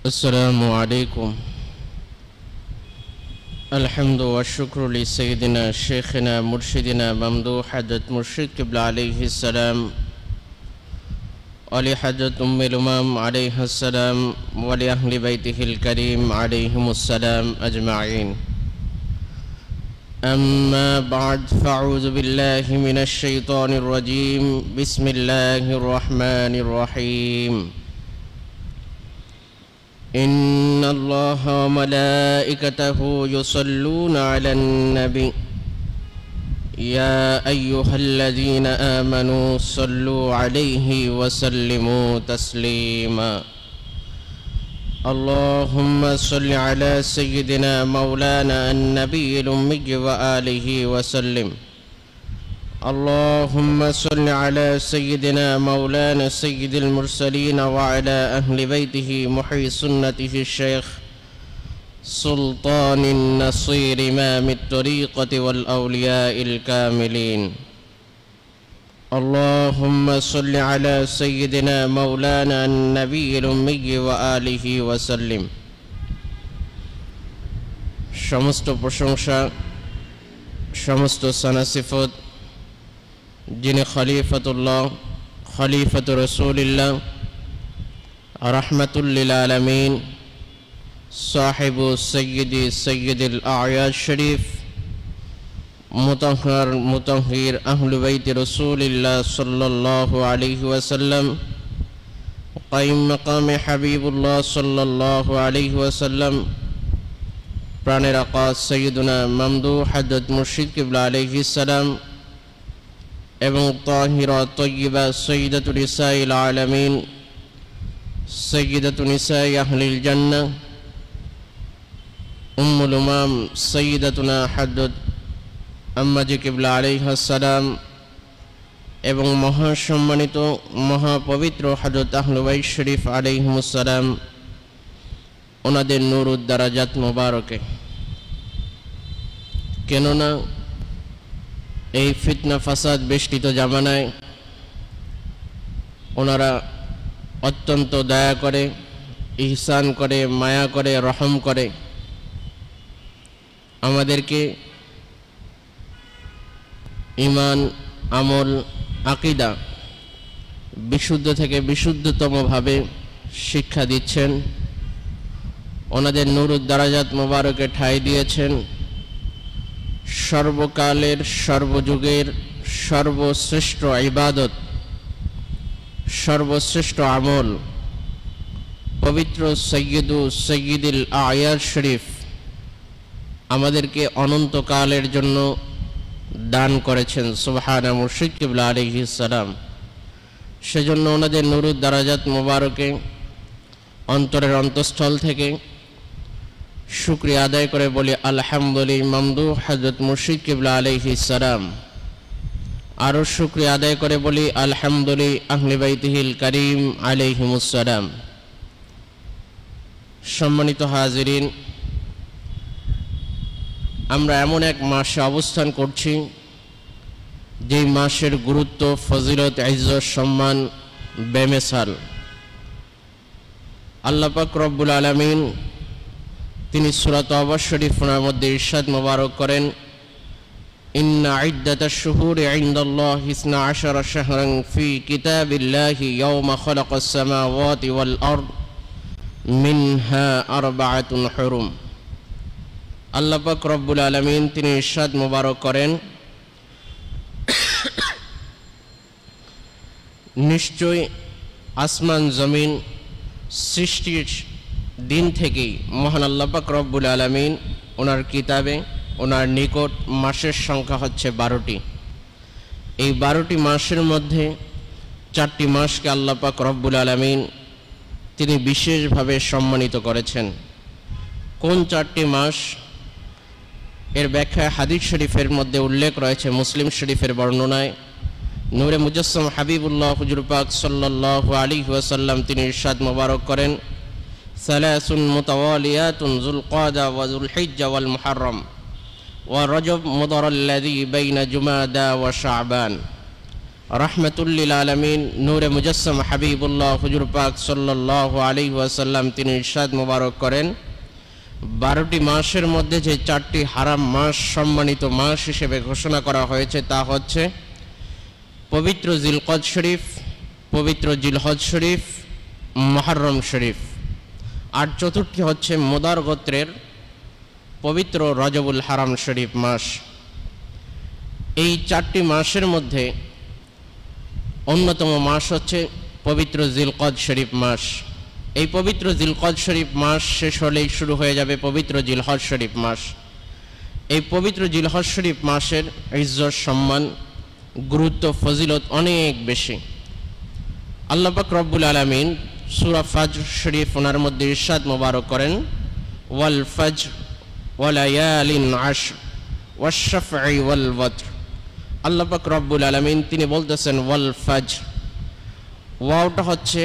السلام عليكم. الحمد والشكر لسيدنا شيخنا مرشدنا ممدوح حضرت مرشد قبلة عليه السلام ولحضرت أم الأمم عليها السلام ولأهل بيته الكريم عليهم السلام أجمعين. أما بعد فأعوذ بالله من الشيطان الرجيم. بسم الله الرحمن الرحيم. إن الله وملائكته يصلون على النبي يا أيها الذين آمنوا صلوا عليه وسلموا تسليما. اللهم صل على سيدنا مولانا النبي الأمي وآله وسلم. اللهم صل على سيدنا مولانا سيد المرسلين وعلى أهل بيته محيي سنته الشيخ سلطان النصير إمام الطريقة والأولياء الكاملين. اللهم صل على سيدنا مولانا النبي الأمي وآله وسلم. সমস্ত প্রশংসা সমস্ত সানা সিফত যিনি খলিফাতুল্লাহ খলিফাতুর রাসূলিল্লাহ রাহমাতুল লিল আলামিন সাহিবু সাইয়্যিদি সাইয়্যিদুল আ'য়াদ শরীফ মুতাহহার মুতাহহির আহলে বাইতে রাসূলিল্লাহ সাল্লাল্লাহু আলাইহি ওয়াসাল্লাম কায়িম মাকামে হাবিবুল্লাহ সাল্লাল্লাহু আলাইহি ওয়াসাল্লাম প্রাণের আকা সাইয়্যিদুনা মামদুহ হযরত মুর্শিদ কিবলা আলাইহিস সালাম এবং তাহিরা তয়্যিবা সাইয়্যিদাতুন নিসাইল আলামিন সাইয়্যিদাতুন নিসাই আহলিল জান্নাহ উম্মুল উমাম সাইয়্যিদাতুনা হযরত আম্মাজি কিবলা আলাইহিস সালাম এবং মহাসম্মানিত মহাপবিত্র হযরত আহলে বাইত শরীফ আলাইহিমুস সালাম ওনাদের নূরুদ দারাজাত মোবারকে। কেননা এই ফিতনা ফাসাদ বেষ্টিত জামানায় ওনারা অত্যন্ত দয়া করে, ইহসান করে, মায়া করে, রহম করে আমাদেরকে ঈমান, আমল, আকীদা বিশুদ্ধ থেকে বিশুদ্ধতমভাবে শিক্ষা দিচ্ছেন। ওনাদের নূরুদ দারাজাত মোবারকে ঠাঁই দিয়েছেন সর্বকালের সর্বযুগের সর্বশ্রেষ্ঠ ইবাদত, সর্বশ্রেষ্ঠ আমল পবিত্র সাইয়্যিদুল আ'য়াদ শরীফ আমাদেরকে অনন্তকালের জন্য দান করেছেন সুবহানা মুর্শিদ কিবলা আলাইহিস সালাম। সেজন্য ওনাদের নূরুদ দারাজাত মোবারকে অন্তরের অন্তঃস্থল থেকে শুকরিয়া আদায় করে বলি আলহামদুলিল্লাহ মামদুহ হযরত মুর্শিদ কিবলা আলাইহিস সালাম। আরও শুকরিয়া আদায় করে বলি আলহামদুলিল্লাহ আহলে বাইতিহিল কারীম আলাইহিমুস সালাম। সম্মানিত হাজিরিন, আমরা এমন এক মাসে অবস্থান করছি যেই মাসের গুরুত্ব, ফজিলত, ইজ্জত, সম্মান বেমিসাল। আল্লাহ পাক রব্বুল আলামিন তিনি সূরা তাওবা শরীফের মধ্যে ইরশাদ মোবারক করেন, ইন্না ইদ্দাতাশ শুহুরি ইনদাল্লাহি 12 শাহরান ফি কিতাবিল্লাহি ইয়াওমা খালাকাস সামাওয়াতি ওয়াল আরদ মিনহা আরবাআতুন হুরুম। আল্লাহ পাক রব্বুল আলামিন তিনি ইরশাদ মোবারক করেন, নিশ্চয় আসমান জমিন সৃষ্টির দিন থেকেই মহান আল্লাহ পাক রব্বুল আলামিন ওনার কিতাবে ওনার নিকট মাসের সংখ্যা হচ্ছে 12টি। এই 12টি মাসের মধ্যে 4টি মাসকে আল্লাহ পাক রব্বুল আলামিন তিনি বিশেষভাবে সম্মানিত করেছেন। কোন 4টি মাস? এর ব্যাখ্যা হাদিস শরীফের মধ্যে উল্লেখ রয়েছে। মুসলিম শরীফের বর্ণনায় নূরে মুজাসসাম হাবিবুল্লাহ হুজুর পাক সাল্লাল্লাহু আলাইহি ওয়াসাল্লাম তিনি ইরশাদ মোবারক করেন, সালাসুন মুতাওয়ালিয়াতুন যুলকাদা ওয়া যুলহিজ্জা ওয়াল মুহাররম ওয়া রজব মুদারাল্লাযী বাইনা জুমাদা ওয়া শাবান। রাহমাতুল আলামিন নূরে মুজাসসাম হাবিবুল্লাহ হুজুর পাক সাল্লাল্লাহু আলাইহি ওয়াসাল্লাম তিনি ইরশাদ মোবারক করেন, 12টি মাসের মধ্যে যে 4টি হারাম মাস সম্মানিত মাস হিসেবে ঘোষণা করা হয়েছে তা হচ্ছে পবিত্র জিলকদ শরীফ, পবিত্র জিলহজ শরীফ, মুহররম শরীফ। আর চতুর্থটি হচ্ছে মুদার গোত্রের পবিত্র রজবুল হারাম শরীফ মাস। এই 4টি মাসের মধ্যে অন্যতম মাস হচ্ছে পবিত্র জিলকদ শরীফ মাস। এই পবিত্র জিলকদ শরীফ মাস শেষ হলেই শুরু হয়ে যাবে পবিত্র জিলহজ শরীফ মাস। এই পবিত্র জিলহজ শরীফ মাসের ইজ্জত, সম্মান, গুরুত্ব, ফজিলত অনেক বেশি। আল্লাহ পাক রব্বুল আলামিন সূরা ফাজর শরীফ ওনার মধ্যে ইরশাদ মোবারক করেন, ওয়াল ফাজর ওয়া লায়ালিন আশর ওয়াশ শাফঈ ওয়াল ওয়াতর। আল্লাহ পাক রব্বুল আলামিন তিনি বলতেছেন ওয়াল ফাজর, ওয়াওটা হচ্ছে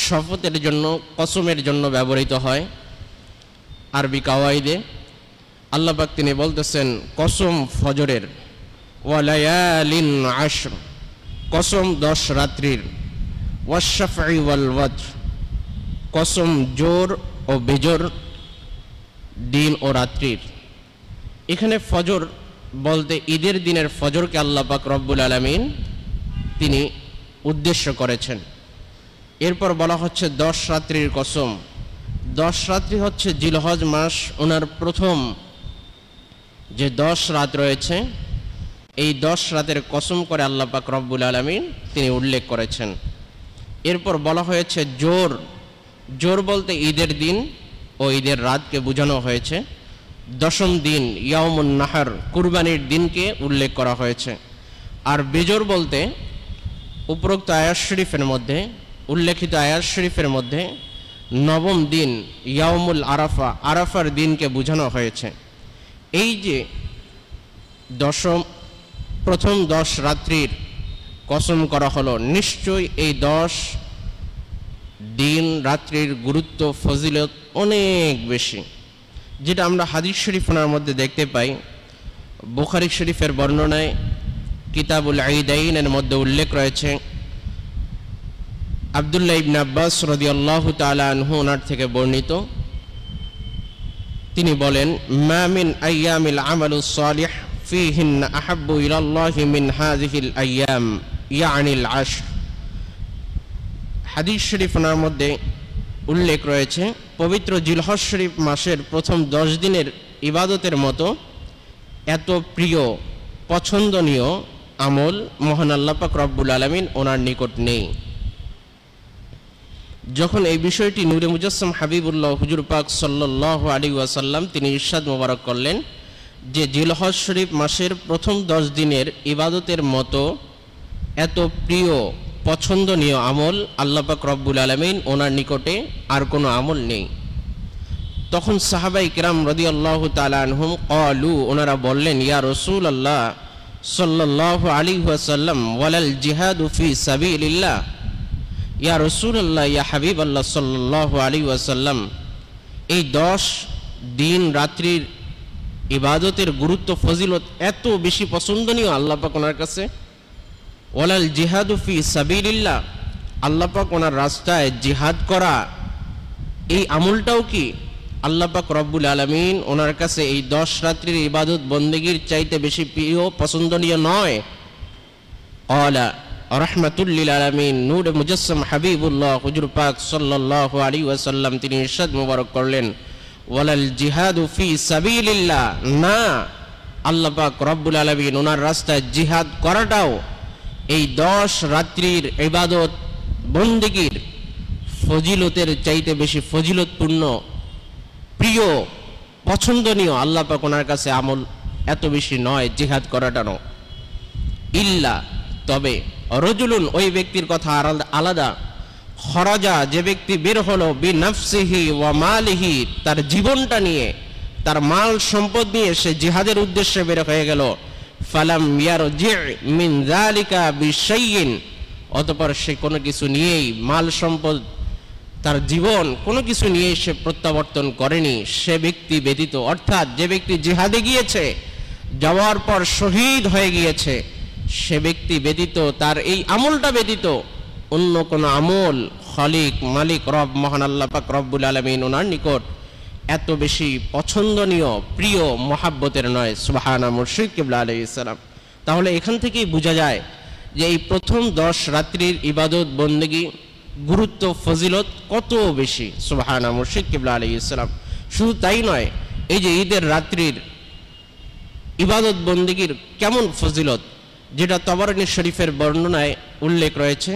শপথের জন্য, কসমের জন্য ব্যবহৃত হয় আরবি কাওয়াইদে। আল্লাহ পাক তিনি বলতেছেন কসম ফজরের, ওয়া লায়ালিন আশর, কসম 10 রাত্রির, ওয়াশ শাফঈ ওয়াল ওয়াতর, কসম জোর ও বেজোর দিন ও রাত্রির। এখানে ফজর বলতে ঈদের দিনের ফজরকে আল্লাহ পাক রব্বুল আলামিন তিনি উদ্দেশ্য করেছেন। এরপর বলা হচ্ছে 10 রাত্রির কসম। 10 রাত্রি হচ্ছে জিলহজ মাস ওনার প্রথম যে 10 রাত রয়েছে, এই 10 রাতের কসম করে আল্লাহ পাক রব্বুল আলামিন তিনি উল্লেখ করেছেন। এরপর বলা হয়েছে জোর, জোর বলতে ঈদের দিন ও ঈদের রাতকে বোঝানো হয়েছে। 10ম দিন ইয়াউমুন নাহর, কুরবানির দিনকে উল্লেখ করা হয়েছে। আর বেজোর বলতে উপরোক্ত আয়াত শরীফের মধ্যে, উল্লেখিত আয়াত শরীফের মধ্যে 9ম দিন ইয়াউমুল আরাফা, আরাফার দিনকে বোঝানো হয়েছে। এই যে প্রথম 10 রাত্রির কসম করা হলো, নিশ্চয়ই এই 10 দিন রাত্রির গুরুত্ব, ফজিলত অনেক বেশি, যেটা আমরা হাদিস শরীফের মধ্যে দেখতে পাই। বুখারী শরীফের বর্ণনায় কিতাবুল ঈদাইনের মধ্যে উল্লেখ রয়েছে, আব্দুল্লাহ ইবনে আব্বাস রাদিয়াল্লাহু তাআলা আনহু ওনার থেকে বর্ণিত, তিনি বলেন, মা মিন আইয়ামিল আমালুস সালিহ ফীহিন্না আহাব্বু ইলাল্লাহি মিন হাযিহিল আইয়াম ইয়ানিল আশর। হাদিস শরীফের মধ্যে উল্লেখ রয়েছে পবিত্র জিলহজ শরীফ মাসের প্রথম 10 দিনের ইবাদতের মতো এত প্রিয়, পছন্দনীয় আমল মহান আল্লাহ পাক রব্বুল আলামিন ওনার নিকট নেই। যখন এই বিষয়টি নূরে মুজাসসাম হাবিবুল্লাহ হুজুর পাক সাল্লাল্লাহু আলাইহি ওয়াসাল্লাম তিনি ইরশাদ মোবারক করলেন যে জিলহজ শরীফ মাসের প্রথম 10 দিনের ইবাদতের মতো এত প্রিয়, পছন্দনীয় আমল আল্লাহ পাক রব্বুল আলামিন ওনার নিকটে আর কোনো আমল নেই। তখন সাহাবায়ে কিরাম রাদিয়াল্লাহু তাআলা আনহুম ক্বালু, ওনারা বললেন, ইয়া রাসূলুল্লাহ সাল্লাল্লাহু আলাইহি ওয়াসাল্লাম ওয়ালাল জিহাদু ফি সাবিলিল্লাহ। ইয়া রাসূলুল্লাহ, ইয়া হাবিবাল্লাহ সাল্লাল্লাহু আলাইহি ওয়াসাল্লাম, এই 10 দিন রাত্রির ইবাদতের গুরুত্ব, ফজিলত এত বেশি পছন্দনীয় আল্লাহ পাক ওনার কাছে। ওয়ালাল জিহাদু ফি সাবিলিল্লাহ, আল্লাহ পাক ওনার রাস্তায় জিহাদ করা, এই আমলটাও কি আল্লাহ পাক রব্বুল আলামিন ওনার কাছে এই 10 রাত্রির ইবাদত বন্দেগীর চাইতে বেশি প্রিয়, পছন্দনীয় নয়? ক্বালা রাহমাতুল লিল আলামিন নূরে মুজাসসাম হাবিবুল্লাহ হুজুর পাক সাল্লাল্লাহু আলাইহি ওয়াসাল্লাম তিনি ইরশাদ মোবারক করলেন, ওয়ালাল জিহাদু ফি সাবিলিল্লাহ, না, আল্লাহ পাক রব্বুল আলামিন ওনার রাস্তায় জিহাদ করাটাও এই 10 রাত্রির ইবাদত বন্দেগীর ফজিলতের চাইতে বেশি ফজিলতপূর্ণ, প্রিয়, পছন্দনীয় আল্লাহ পাক ওনার কাছে আমল এত বেশি নয় জিহাদ করাটাও। ইল্লা, তবে, রজুলুন, ওই ব্যক্তির কথা আলাদা, খরাজা, যে ব্যক্তি বের হলো, বিনাফসিহি ওয়া মালিহি, তার জীবনটা নিয়ে, তার মাল সম্পদ নিয়ে সে জিহাদের উদ্দেশ্যে বের হয়ে গেল, ফালাম ইয়ারজি মিন যালিকা বিশাইইন, অতঃপর সে কোনো কিছু নিয়েই, মাল সম্পদ, তার জীবন, কোনো কিছু নিয়ে সে প্রত্যাবর্তন করেনি, সে ব্যক্তি ব্যতীত, অর্থাৎ যে ব্যক্তি জিহাদে গিয়েছে, যাওয়ার পর শহীদ হয়ে গিয়েছে, সে ব্যক্তি ব্যতীত, তার এই আমলটা ব্যতীত অন্য কোনো আমল খালিক মালিক রব মহান আল্লাহ পাক রব্বুল আলামিন ওনার নিকট এত বেশি পছন্দনীয় প্রিয় মহাব্বতের নয়। সুবহানা মুর্শিদ কিবলা আলাইহিস সালাম। তাহলে এখান থেকেই বোঝা যায় যে এই প্রথম 10 রাত্রির ইবাদত বন্দেগী গুরুত্ব ফজিলত কত বেশি। সুবহানা মুর্শিদ কিবলা আলাইহিস সালাম। শুধু তাই নয়, এই যে ঈদের রাত্রির ইবাদত বন্দেগীর কেমন ফজিলত, যেটা তবরানী শরীফের বর্ণনায় উল্লেখ রয়েছে,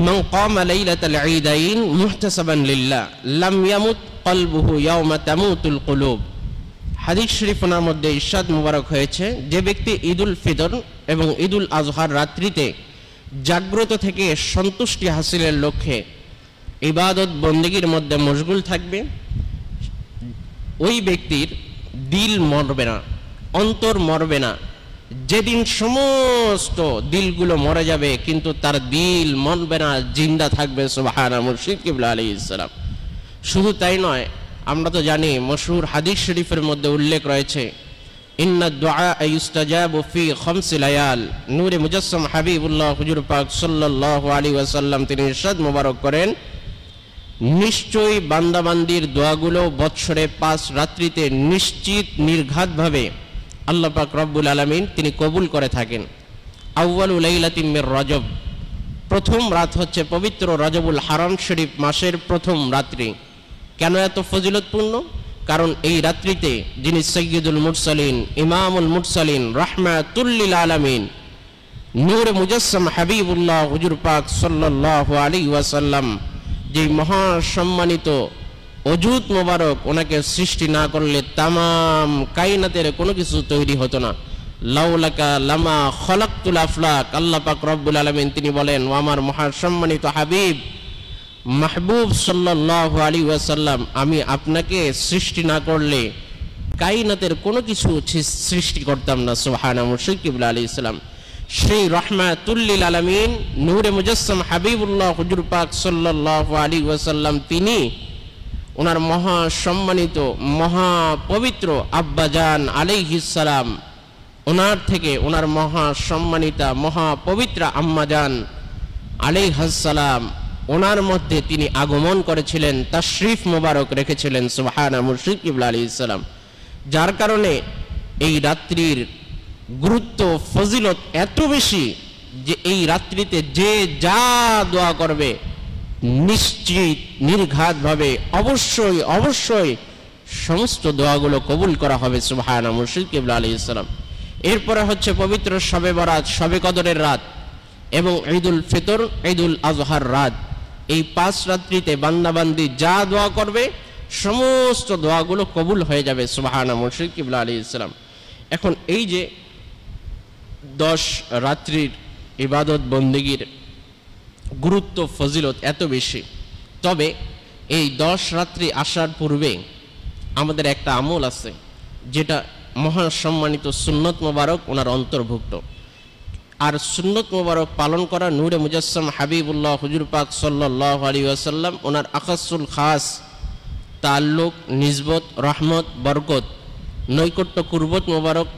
মান কামা লাইলাতাল ঈদাইন মুহতাসাবান লিল্লাহ লাম ইয়ামুত কলবুহু ইয়াওমা তামুতুল কুলুব। হাদিস শরীফের মধ্যে ইরশাদ মুবারক হয়েছে, যে ব্যক্তি ঈদুল ফিতর এবং ঈদুল আজহার রাত্রিতে জাগ্রত থেকে সন্তুষ্টি হাসিলের লক্ষ্যে ইবাদত বন্দেগীর মধ্যে মশগুল থাকবে, ওই ব্যক্তির দিল মরবে না, অন্তর মরবে না। যেদিন সমস্ত দিলগুলো মরে যাবে কিন্তু তার দিল মরবে না, জিন্দা থাকবে। সুবহানা মুর্শিদ কিবলা আলাইহিস সালাম। শুধু তাই নয়, আমরা তো জানি মশহুর হাদিস শরীফের মধ্যে উল্লেখ রয়েছে, ইন্না দুআ ইউস্তাজাবু ফি খামসি লায়াল। নূরে মুজাসসাম হাবিবুল্লাহ হুজুর পাক সাল্লাল্লাহু আলাইহি ওয়াসাল্লাম তিনি ইরশাদ মোবারক করেন, নিশ্চয়ই বান্দাবান্দির দোয়াগুলো বৎসরে 5 রাত্রিতে নিশ্চিত নির্ঘাতভাবে আল্লাহ পাক রব্বুল আলামিন তিনি কবুল করে থাকেন। আউয়ালু লাইলাতিন মির রজব, প্রথম রাত হচ্ছে পবিত্র রজবুল হারাম শরীফ মাসের প্রথম রাত্রি। কেন এত ফজিলতপূর্ণ? কারণ এই রাত্রিতে যিনি সাইয়্যিদুল মুরসালিন, ইমামুল মুরসালিন, রাহমাতুল লিল আলামিন, নূরে মুজাসসাম হাবিবুল্লাহ হুজুর পাক সাল্লাল্লাহু আলাইহি ওয়াসাল্লাম, যে মহা সম্মানিত অজুদ মোবারক, ওনাকে সৃষ্টি না করলে তামাম কায়নাতের কোনো কিছু তৈরি হতো না। লাউলাকা লামা খলাকতুল আফলাক। আল্লাহ পাক রব্বুল আলামিন তিনি বলেন, ও আমার মহা সম্মানিত হাবিব মাহবুব সাল্লাল্লাহু আলাইহি ওয়াসাল্লাম, আমি আপনাকে সৃষ্টি না করলে কায়নাতের কোনো কিছু সৃষ্টি করতাম না। সুবহানা মুর্শিদ কিবলা আলাইহিস সালাম। সেই রাহমাতুল লিল আলামিন নূরে মুজাসসাম হাবিবুল্লাহ হুজুর পাক সাল্লাল্লাহু আলাইহি ওয়াসাল্লাম তিনি ওনার মহা সম্মানিত মহা পবিত্র আব্বাজান আলাইহিস সালাম, ওনার থেকে ওনার মহা সম্মানিতা মহা পবিত্র আম্মাজান আলাইহিস সালাম, ওনার মধ্যে তিনি আগমন করেছিলেন, তাশরিফ মোবারক রেখেছিলেন। সুবহানা মুর্শিদ কিবলা আলাইহিস সালাম। যার কারণে এই রাত্রির গুরুত্ব ফজিলত এত বেশি যে এই রাত্রিতে যে যা দোয়া করবে নিশ্চিত নির্ঘাতভাবে অবশ্যই অবশ্যই সমস্ত দোয়াগুলো কবুল করা হবে। সুবহানা মুর্শিদ কিবলা আলাইহিস সালাম। এরপরে হচ্ছে পবিত্র শবে বরাত, শবে কদরের রাত এবং ঈদুল ফিতর, ঈদুল আজহার রাত। এই 5 রাত্রিতে বান্দাবান্দি যা দোয়া করবে সমস্ত দোয়াগুলো কবুল হয়ে যাবে। সুবহানা মুর্শিদ কিবলা আলাইহিস সালাম। এখন এই যে 10 রাত্রির ইবাদত বন্দেগীর গুরুত্ব ফজিলত এত বেশি, তবে এই 10 রাত্রি আসার পূর্বে আমাদের একটা আমল আছে যেটা মহা সম্মানিত সুন্নত মোবারক ওনার অন্তর্ভুক্ত। আর সুন্নত মোবারক পালন করা নূরে মুজাসসাম হাবিবুল্লাহ হুজুর পাক সাল্লাল্লাহু আলাইহি ওয়াসাল্লাম ওনার আখাসুল খাস তাল্লুক, নিসবত, রহমত, বরকত, নৈকট্য, কুরবত মোবারক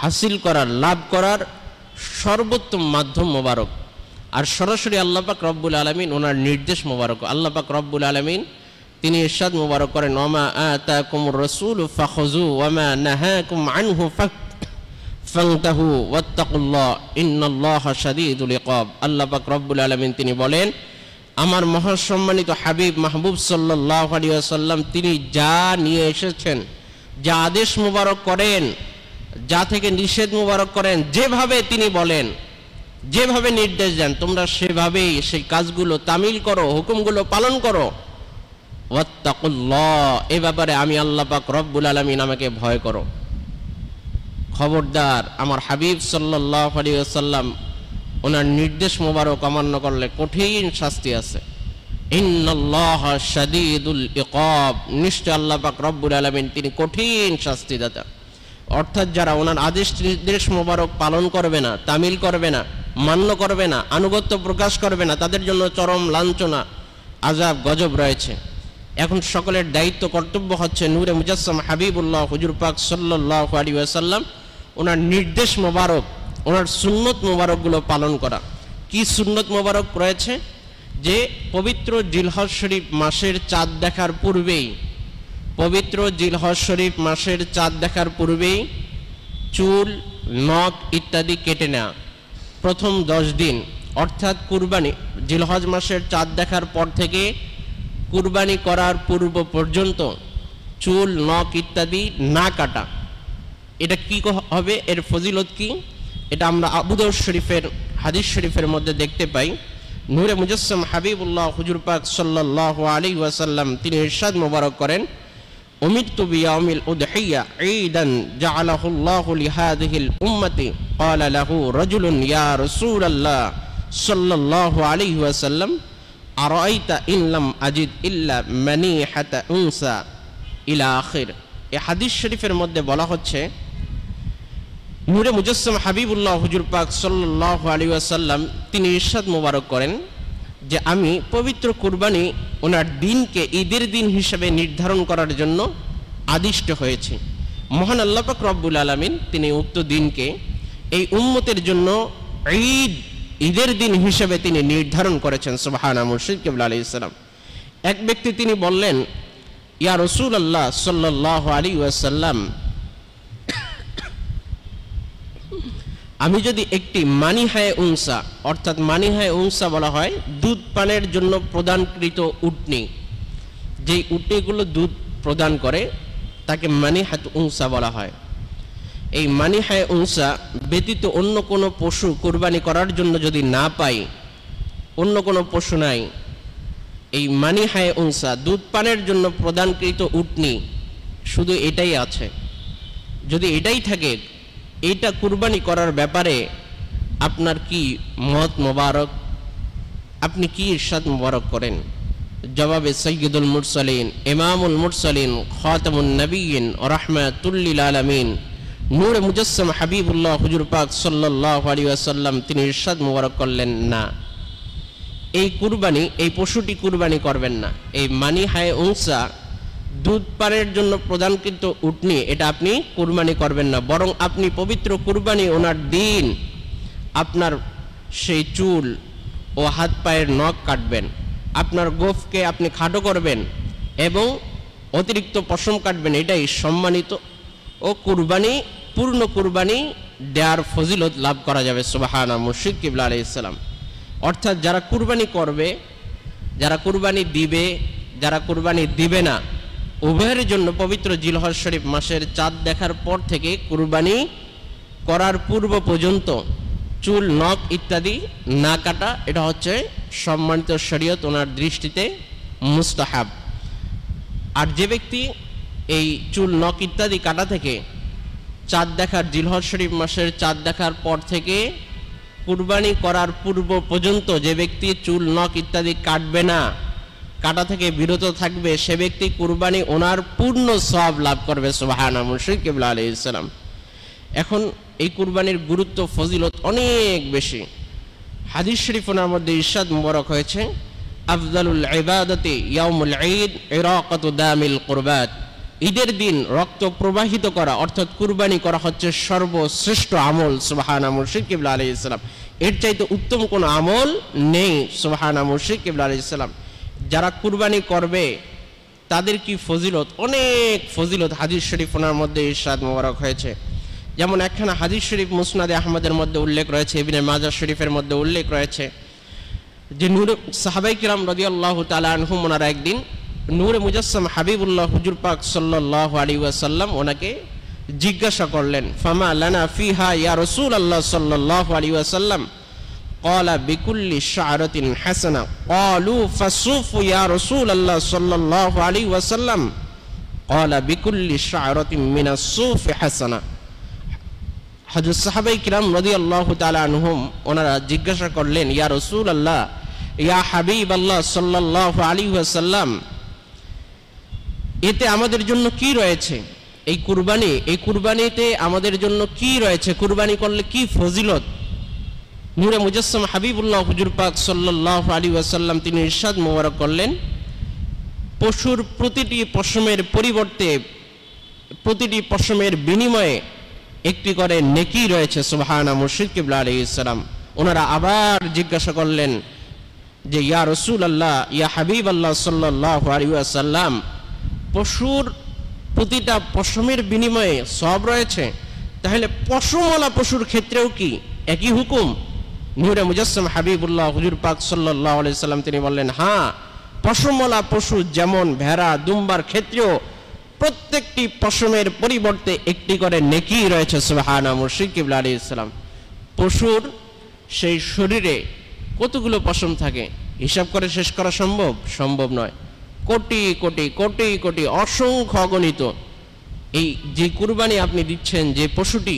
হাসিল করার, লাভ করার সর্বোত্তম মাধ্যম মোবারক। আর সরাসরি আল্লাহ পাক রব্বুল আলামিন ওনার নির্দেশ মোবারক। আল্লাহ পাক রব্বুল আলামিন তিনি ইরশাদ মোবারক করেন, ওমা আতাকুমুর রাসূলু ফাখুযু ওমা নাহাকুম আনহু ফান্তাহু ওয়াত্তাকুল্লাহ ইন্নাল্লাহা শাদীদুল ইকাব। আল্লাহ পাক রব্বুল আলামিন তিনি বলেন, আমার মহাসম্মানিত হাবিব মাহবুব সাল্লাল্লাহু আলাইহি ওয়াসাল্লাম তিনি যা নিয়ে এসেছেন, যা আদেশ মোবারক করেন, যা থেকে নিষেধ মোবারক করেন, যেভাবে তিনি বলেন, যেভাবে নির্দেশ দেন, তোমরা সেভাবেই সেই কাজগুলো তামিল করো, হুকুমগুলো পালন করো। ওয়াত্তাকুল্লাহ, এ ব্যাপারে আমি আল্লাহ পাক রব্বুল আলামিন আমাকে ভয় করো। খবরদার, আমার হাবিব সাল্লাল্লাহু আলাইহি ওয়াসাল্লাম ওনার নির্দেশ মোবারক অমান্য করলে কঠিন শাস্তি আছে। ইন্নাল্লাহা শাদীদুল ইকাব, নিশ্চয় আল্লাহ পাক রব্বুল আলামিন তিনি কঠিন শাস্তিদাতা। অর্থাৎ যারা ওনার আদেশ নির্দেশ মোবারক পালন করবে না, তামিল করবে না, মান্য করবে না, আনুগত্য প্রকাশ করবে না, তাদের জন্য চরম লাঞ্ছনা, আযাব, গজব রয়েছে। এখন সকলের দায়িত্ব কর্তব্য হচ্ছে নূরে মুজাসসাম হাবিবুল্লাহ হুজুর পাক সাল্লাল্লাহু আলাইহি ওয়াসাল্লাম ওনার নির্দেশ মোবারক ওনার সুন্নত মোবারকগুলো পালন করা। কি সুন্নত মোবারক রয়েছে? যে পবিত্র জিলহজ শরীফ মাসের চাঁদ দেখার পূর্বেই, পবিত্র জিলহজ শরীফ মাসের চাঁদ দেখার পূর্বেই চুল, নখ ইত্যাদি কেটে নেওয়া। প্রথম 10 দিন অর্থাৎ কুরবানি, জিলহজ মাসের চাঁদ দেখার পর থেকে কুরবানি করার পূর্ব পর্যন্ত চুল, নখ ইত্যাদি না কাটা। এটা কি হবে? এর ফজিলত কি? এটা আমরা আবু দাউদ শরীফের হাদিস শরীফের মধ্যে দেখতে পাই। নূরে মুজাসসাম হাবিবুল্লাহ হুজুর পাক সাল্লাল্লাহু আলাইহি ওয়াসাল্লাম তিনি ইরশাদ মোবারক করেন, উমিরতু বিয়াউমিল উদহিয়া ঈদান জাআলাহুল্লাহু লিহাযিহিল উম্মতি ক্বালা লাহু রাজুলুন ইয়া রাসূলুল্লাহ সাল্লাল্লাহু আলাইহি ওয়াসাল্লাম আরাআইতা ইন লাম আজিদ ইল্লা মানিহাতা উনসা ইলা আখির। এই হাদিস শরীফের মধ্যে বলা হচ্ছে, নূরে মুজাসসাম হাবিবুল্লাহ হুজুর পাক সাল্লাল্লাহু আলাইহি ওয়াসাল্লাম তিনি ইরশাদ মোবারক করেন যে আমি পবিত্র কুরবানি ওনার দিনকে ঈদের দিন হিসেবে নির্ধারণ করার জন্য আদিষ্ট হয়েছি। মহান আল্লাহ পাক রব্বুল আলামিন তিনি উক্ত দিনকে এই উম্মতের জন্য ঈদের দিন হিসেবে তিনি নির্ধারণ করেছেন। সুবহানাল্লাহ। মুর্শিদ কিবলা আলাইহিস সালাম এক ব্যক্তি তিনি বললেন, ইয়া রাসূলুল্লাহ সাল্লাল্লাহু আলাইহি ওয়াসাল্লাম, আমি যদি একটি মানিহায়ে উনসা, অর্থাৎ মানিহায়ে উনসা বলা হয় দুধ পানের জন্য প্রদানকৃত উটনি, যেই উটনিগুলো দুধ প্রদান করে তাকে মানিহাত উনসা বলা হয়। এই মানিহায়ে উনসা ব্যতীত অন্য কোনো পশু কুরবানি করার জন্য যদি না পাই, অন্য কোনো পশু নাই, এই মানিহায়ে উনসা দুধ পানের জন্য প্রদানকৃত উটনি শুধু এটাই আছে, যদি এটাই থাকে, এইটা কুরবানি করার ব্যাপারে আপনার কি মত মোবারক? আপনি কি ইরশাদ মোবারক করেন? জবাবে সাইয়্যিদুল মুরসালিন, ইমামুল মুরসালিন, খাতামুন নবিয়্যিন ওয়া রাহমাতুল লিল আলামিন নূরে মুজাসসাম হাবিবুল্লাহ হুজুর পাক সাল্লাল্লাহু আলাইহি ওয়াসাল্লাম তিনি ইরশাদ মোবারক করলেন, না, এই কুরবানি, এই পশুটি কুরবানি করবেন না। এই মানিহায়ে উনসা দুধ পানের জন্য প্রদানকৃত উটনি, এটা আপনি কুরবানি করবেন না, বরং আপনি পবিত্র কুরবানি ওনার দিন আপনার সেই চুল ও হাত পায়ের নখ কাটবেন, আপনার গোফকে আপনি খাটো করবেন এবং অতিরিক্ত পশম কাটবেন। এটাই সম্মানিত ও কুরবানি, পূর্ণ কুরবানি দেওয়ার ফজিলত লাভ করা যাবে। সুবহানাল্লাহ। মুর্শিদ কিবলা আলাইহিস সালাম অর্থাৎ যারা কুরবানি করবে, যারা কুরবানি দিবে, যারা কুরবানি দিবে না, উভয়ের জন্য পবিত্র জিলহজ শরীফ মাসের চাঁদ দেখার পর থেকে কুরবানি করার পূর্ব পর্যন্ত চুল, নখ ইত্যাদি না কাটা, এটা হচ্ছে সম্মানিত শরীয়ত ওনার দৃষ্টিতে মুস্তাহাব। আর যে ব্যক্তি এই চুল, নখ ইত্যাদি কাটা থেকে চাঁদ দেখার, জিলহজ শরীফ মাসের চাঁদ দেখার পর থেকে কুরবানি করার পূর্ব পর্যন্ত যে ব্যক্তি চুল, নখ ইত্যাদি কাটবে না, কাটা থেকে বিরত থাকবে, সে ব্যক্তি কুরবানি ওনার পূর্ণ সওয়াব লাভ করবে। সুবহানাল্লাহ। মুর্শিদ কিবলা আলাইহিস সালাম। এখন এই কুরবানির গুরুত্ব, ফজিলত অনেক বেশি। হাদিস শরীফ ওনার মধ্যে ইরশাদ মুবারক হয়েছে, আফজালুল ইবাদাতি ইয়াউমুল ঈদ ইরাকাতু দামিল কুরবাত। ঈদের দিন রক্ত প্রবাহিত করা অর্থাৎ কুরবানি করা হচ্ছে সর্বশ্রেষ্ঠ আমল। সুবহানাল্লাহ। মুর্শিদ কিবলা আলাইহিস সালাম। এর চাইতে উত্তম কোনো আমল নেই। সুবহানাল্লাহ। মুর্শিদ কিবলা আলাইহিস সালাম। যারা কুরবানি করবে তাদের কি ফজিলত, অনেক ফজিলত হাদিস শরীফ ওনার মধ্যে ইরশাদ মোবারক হয়েছে। যেমন একখানা হাদিস শরীফ মুসনাদে আহমদের মধ্যে উল্লেখ রয়েছে, ইবনে মাজাহ শরীফের মধ্যে উল্লেখ রয়েছে যে নূরে সাহাবায়ে কিরাম রাদিয়াল্লাহু তাআলা আনহুম ওনারা একদিন নূরে মুজাসসাম হাবিবুল্লাহ হুজুর পাক সাল্লাল্লাহু আলাইহি ওয়াসাল্লাম ওনাকে জিজ্ঞাসা করলেন, ফামা লানা ফিহা ইয়া রাসূলুল্লাহ সাল্লাল্লাহু আলাইহি ওয়াসাল্লাম قال بكل شعرة حسنة قالوا فالصوف يا رسول الله صلى الله عليه وسلم قال بكل شعرة من الصوف حسنة। হযরত সাহাবায়ে কিরাম রাদিয়াল্লাহু তাআলা আনহুম ওনারা জিজ্ঞাসা করলেন, ইয়া রাসূলুল্লাহ, ইয়া হাবিবাল্লাহ সাল্লাল্লাহু আলাইহি ওয়াসাল্লাম, এতে আমাদের জন্য কি রয়েছে? এই কুরবানি, এই কুরবানিতে আমাদের জন্য কি রয়েছে? কুরবানি করলে কি ফজিলত? নূরে মুজাসসাম হাবিবুল্লাহ হুজুর পাক সাল্লাল্লাহু আলাইহি ওয়াসাল্লাম তিনি ইরশাদ মোবারক করলেন, পশুর প্রতিটি পশমের পরিবর্তে, প্রতিটি পশমের বিনিময়ে একটি করে নেকি রয়েছে। সুবহানা। মুর্শিদ কিবলা আলাইহিস সালাম ওনারা আবার জিজ্ঞাসা করলেন যে ইয়া রাসূলুল্লাহ, ইয়া হাবিবাল্লাহ সাল্লাল্লাহু আলাইহি ওয়াসাল্লাম, পশুর প্রতিটা পশমের বিনিময়ে সওয়াব রয়েছে, তাহলে পশমওয়ালা পশুর ক্ষেত্রেও কি একই হুকুম? নূরে মুজাসসাম হাবিবুল্লাহ হুজুর পাক সাল্লাল্লাহু আলাইহি সাল্লাম তিনি বললেন, হ্যাঁ, পশমওয়ালা পশু যেমন ভেড়া দুম্বার ক্ষেত্রেও প্রত্যেকটি পশমের পরিবর্তে একটি করে নেকি রয়েছে। সুবহানা। মুর্শিদ কিবলা আলাইহিস সালাম পশুর সেই শরীরে কতগুলো পশম থাকে হিসাব করে শেষ করা সম্ভব নয়। কোটি কোটি কোটি কোটি অসংখ্য অগণিত। এই যে কুরবানি আপনি দিচ্ছেন, যে পশুটি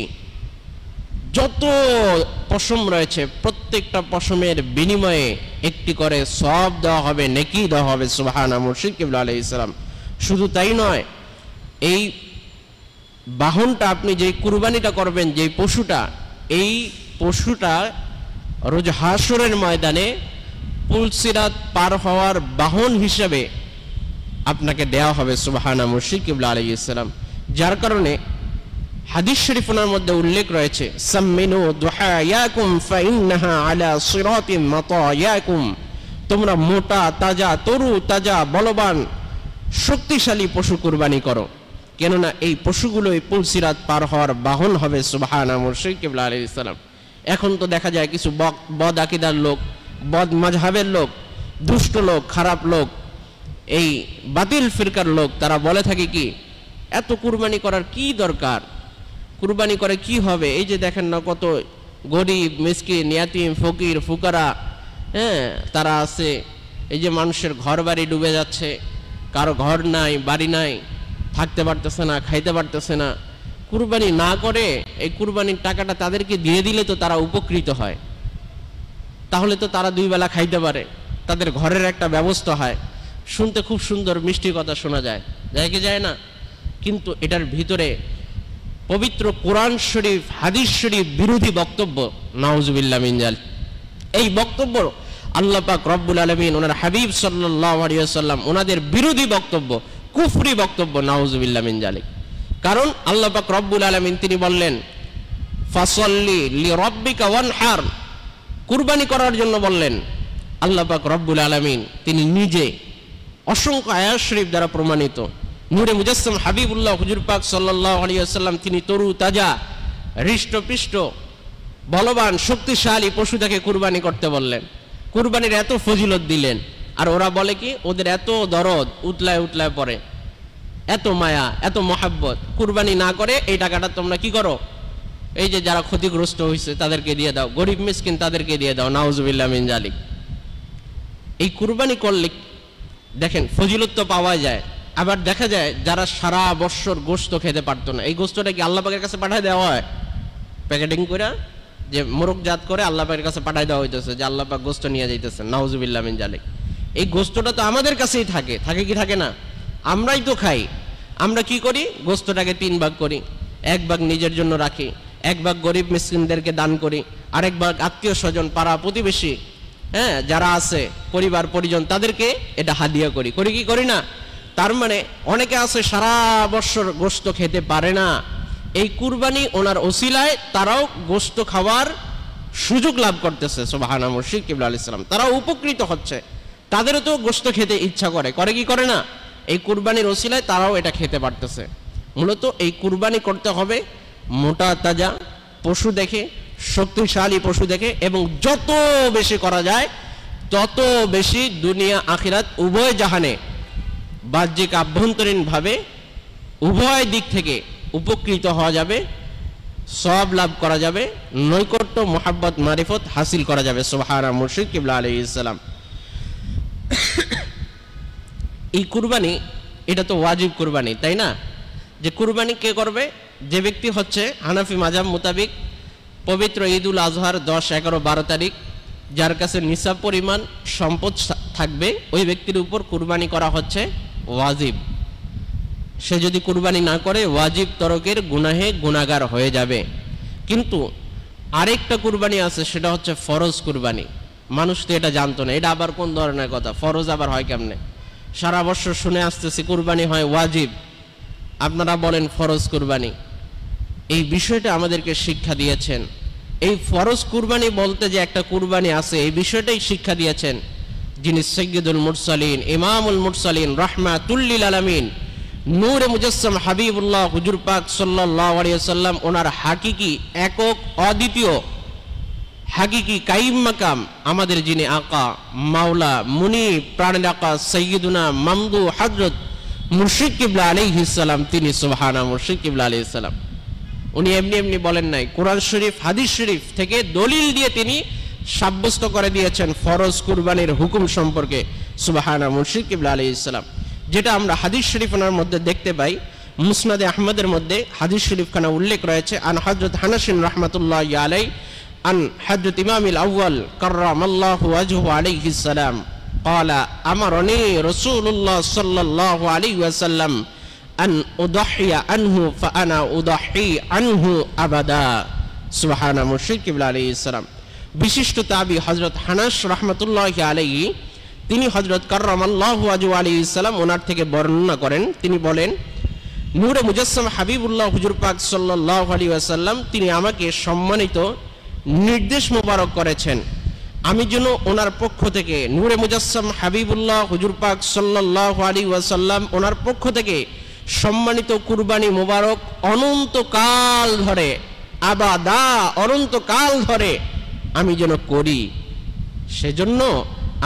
যত পশম রয়েছে প্রত্যেকটা পশমের বিনিময়ে একটি করে সওয়াব দেওয়া হবে, নেকি দেওয়া হবে। সুবহানা। মুর্শিদ কিবলা আলাইহিস সালাম শুধু তাই নয়, এই বাহনটা আপনি যে কুরবানিটা করবেন, যে পশুটা, এই পশুটা রোজ হাসরের ময়দানে পুলসিরাত পার হওয়ার বাহন হিসেবে আপনাকে দেওয়া হবে। সুবহানা। মুর্শিদ কিবলা আলাইহিস সালাম যার কারণে হাদিস শরীফের মধ্যে উল্লেখ রয়েছে, সাম্মিনু দুহায়াকুম ফাইন্নাহা আলা সিরাতিম মাতায়াকুম, তোমরা মোটা তাজা তরু তাজা বলবান শক্তিশালী পশু কুরবানি করো, কেননা এই পশুগুলোই পুলসিরাত পার হওয়ার বাহন হবে। সুবহানা। মুর্শিদ কিবলা আলাইহিস সালাম এখন তো দেখা যায় কিছু বদ আকীদার লোক, বদ মাযহাবের লোক, দুষ্ট লোক, খারাপ লোক, এই বাতিল ফিরকার লোক, তারা বলে থাকে কি, এত কুরবানি করার কি দরকার, কুরবানি করে কি হবে? এই যে দেখেন না কত গরিব মিসকিন ইয়াতিম ফকির ফুকারা, তারা আছে, এই যে মানুষের ঘর বাড়ি ডুবে যাচ্ছে, কারো ঘর নাই বাড়ি নাই, থাকতে পারতেছে না, খাইতে পারতেছে না, কুরবানি না করে এই কুরবানির টাকাটা তাদেরকে দিয়ে দিলে তো তারা উপকৃত হয়, তাহলে তো তারা দুই বেলা খাইতে পারে, তাদের ঘরের একটা ব্যবস্থা হয়। শুনতে খুব সুন্দর মিষ্টি কথা শোনা যায়, যায় কি যায় না? কিন্তু এটার ভিতরে পবিত্র কোরআন শরীফ হাদিস শরীফ বিরোধী বক্তব্য, নাউজুবিল্লাহ মিন জালিক। এই বক্তব্য আল্লাহ পাক রব্বুল আলামিন ওনার হাবিব সাল্লাল্লাহু আলাইহি ওয়াসাল্লাম ওনাদের বিরোধী বক্তব্য, কুফরি বক্তব্য, নাউজুবিল্লাহ মিন জালিক। কারণ আল্লাহ পাক রব্বুল আলামিন তিনি বললেন, ফাসাল্লি লিরাব্বিকা ওয়ানহার, কুরবানি করার জন্য বললেন। আল্লাহ পাক রব্বুল আলামিন তিনি নিজে অসংখ্য আয়াত শরীফ দ্বারা প্রমাণিত, নূরে মুজাসসাম হাবিবুল্লাহ হুজুর পাক সাল্লাল্লাহু আলাইহি ওয়াসাল্লাম তিনি তরু তাজা হৃষ্টপুষ্ট বলবান শক্তিশালী পশুটাকে কুরবানি করতে বললেন, কুরবানির এত ফজিলত দিলেন। আর ওরা বলে কি, ওদের এত দরদ উতলায় উতলায় পড়ে, এত মায়া এত মহাব্বত, কুরবানি না করে এই টাকাটা তোমরা কি করো, এই যে যারা ক্ষতিগ্রস্ত হয়েছে তাদেরকে দিয়ে দাও, গরিব মিসকিন তাদেরকে দিয়ে দাও। নাউজুবিল্লাহ মিন জালিক। এই কুরবানি করলে দেখেন ফজিলত তো পাওয়া যায়, আবার দেখা যায় যারা সারা বছর গোশত খেতে পারতো না, এই গোশতটা কি আল্লাহ পাকের কাছে পাঠায় দেওয়া হয় প্যাকেটিং করে, যে মোরগজাত করে আল্লাহ পাকের কাছে পাঠায় দেওয়া হইতেছে যে আল্লাহ পাক গোশত নিয়ে যাইতেছে। নাউজুবিল্লাহ মিন জালিক। এই গোশতটা তো আমাদের কাছেই থাকে, থাকে কি থাকে না? আমরাই তো খাই। আমরা কি করি, গোশতটাকে 3 ভাগ করি, 1 ভাগ নিজের জন্য রাখি, 1 ভাগ গরিব মিসকিনদেরকে দান করি, আরেক ভাগ আত্মীয় স্বজন পাড়া প্রতিবেশী যারা আছে পরিবার পরিজন তাদেরকে এটা হাদিয়া করি, করি কি করি না? তার মানে অনেকে আছে সারা বছর গোশত খেতে পারে না, এই কুরবানি ওনার ওসিলায় তারাও গোশত খাওয়ার সুযোগ লাভ করতেছে। সুবহানা। মুর্শিদ কিবলা আলাইহিস সালাম তারাও উপকৃত হচ্ছে, তাদেরও তো গোশত খেতে ইচ্ছা করে, করে কি করে না? এই কুরবানির ওসিলায় তারাও এটা খেতে পারতেছে। মূলত এই কুরবানি করতে হবে মোটা তাজা পশু দেখে, শক্তিশালী পশু দেখে, এবং যত বেশি করা যায় তত বেশি দুনিয়া আখিরাত উভয় জাহানে বাহ্যিক আভ্যন্তরীণভাবে উভয় দিক থেকে উপকৃত হওয়া যাবে, সওয়াব লাভ করা যাবে, নৈকট্য মুহাব্বত মারিফত হাসিল করা যাবে। সুবহানা। মুর্শিদ কিবলা আলাইহিস সালাম। এই কুরবানি এটা তো ওয়াজিব কুরবানি, তাই না? যে কুরবানি কে করবে? যে ব্যক্তি হচ্ছে হানাফি মাযহাব মোতাবেক পবিত্র ঈদুল আজহার 10, 11, 12 তারিখ যার কাছে নিসাব পরিমাণ সম্পদ থাকবে, ওই ব্যক্তির উপর কুরবানি করা হচ্ছে ওয়াজিব। সে যদি কুরবানি না করে ওয়াজিব তরকের গুনাহে গুনাহগার হয়ে যাবে। কিন্তু আরেকটা কুরবানি আছে, সেটা হচ্ছে ফরজ কুরবানি। মানুষ তো এটা জানতো না, এটা আবার কোন ধরনের কথা, ফরজ আবার হয় কেমনে? সারা বছর শুনে আসতেছি কুরবানি হয় ওয়াজিব, আপনারা বলেন ফরজ কুরবানি। এই বিষয়টা আমাদেরকে শিক্ষা দিয়েছেন। এই ফরজ কুরবানি বলতে যে একটা কুরবানি আছে, এই বিষয়টাই শিক্ষা দিয়েছেন যিনি সাইয়্যিদুল মুরসালিন, ইমামুল মুরসালিন, রাহমাতুল লিল আলামিন, নূরে মুজাসসাম হাবিবুল্লাহ হুজুর পাক সাল্লাল্লাহু আলাইহি ওয়াসাল্লাম। ওনার হাকিকি, একক, অদ্বিতীয়, হাকিকি কাইম মাকাম আমাদের যিনি আকা, মাওলা, মুনি, প্রাণের আকা সাইয়্যিদুনা মামদু হযরত মুর্শিদ কিবলা আলাইহিস সালাম, তিনি সুবহানা মুর্শিদ কিবলা আলাইহিস সালাম। উনি এমনি এমনি বলেন নাই, কোরআন শরীফ, হাদিস শরীফ থেকে দলিল দিয়ে তিনি সাব্যস্ত করে দিয়েছেন ফরজ কুরবানির হুকুম সম্পর্কে, সুবহানা মুর্শিদ কিবলা আলাইহিস সালাম। যেটা আমরা হাদিস শরীফের মধ্যে দেখতে পাই, মুসনাদে আহমদের মধ্যে হাদিস শরীফখানা উল্লেখ রয়েছে, আন হযরত হানাসিন রাহমাতুল্লাহি আলাইহি আন হযরত ইমামিল আউয়াল কাররামাল্লাহু ওয়াজহু আলাইহিস সালাম قال أمرني رسول الله صلى الله عليه وسلم أن أضحي عنه فأنا أضحي عنه أبدا سبحان মুর্শিদ কিবলা আলাইহিস সালাম। বিশিষ্ট তাবি হযরত হানাস রাহমাতুল্লাহি আলাইহি, তিনি হযরত কাররামাল্লাহু ওয়াজহু আলাইহিস সালাম ওনার থেকে বর্ণনা করেন, তিনি বলেন, নূরে মুজাসসাম হাবিবুল্লাহ হুজুর পাক সাল্লাল্লাহু আলাইহি ওয়াসাল্লাম তিনি আমাকে সম্মানিত নির্দেশ মোবারক করেছেন, আমি যেন ওনার পক্ষ থেকে, নূরে মুজাসসাম হাবিবুল্লাহ হুজুর পাক সাল্লাল্লাহু আলাইহি ওয়াসাল্লাম ওনার পক্ষ থেকে সম্মানিত কুরবানি মোবারক অনন্তকাল ধরে, আবাদা, অনন্তকাল ধরে আমি যেন করি। সেজন্য